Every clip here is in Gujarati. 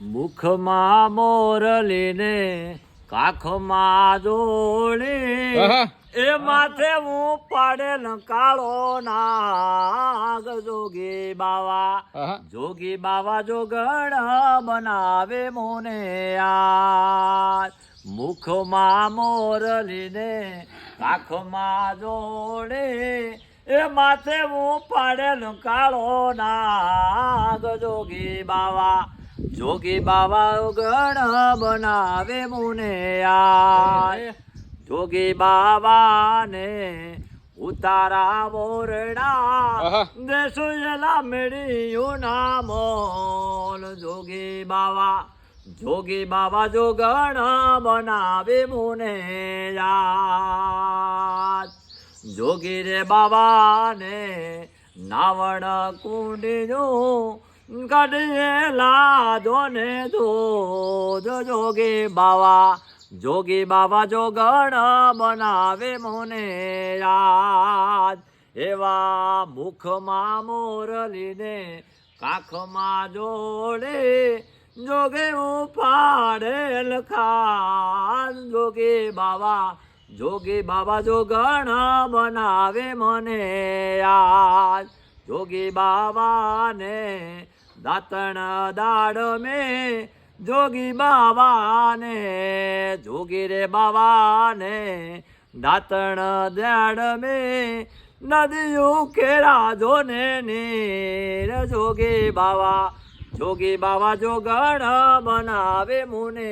મુખમાં મોરલીને કાખમાં જોડી એ માથે હું પાડેલ કાળો નાગ જોગી બાવા જોગણ બનાવે મોને યાર મુખમાં મોરલીને કાખમાં જોડે એ માથે હું પાડેલ કાળો નાગ જોગી બાવા ગણ બનાવે મુને યાર જોગી બાવાને ઉતારા મોરડા દેસુયલા મેળ્યું ના મોલ જોગી બાવા જોગણ બનાવે મુને યાર જોગી રે બાવાને નાવણ કુંડીનું કડેલા જોને ધોધ જોગી બાવા જોગણ બનાવે મોને યાદ એવા મુખમાં મોરલીને કાખમાં જોડે જોગે ઉપાડેલ ખાન જોગી બાવા જોગણ બનાવે મને યાદ જોગી બાવાને દાતણ દાડ મેં જોગી બાવાને જોગી રે બાવાને દાતણ દાડ મેં નદીયું કેરા જોને નીર જોગી બાવા જોગણ બનાવે મુને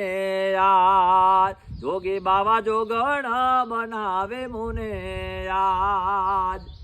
યાર જોગી બાવા જોગણ બનાવે મુને યાદ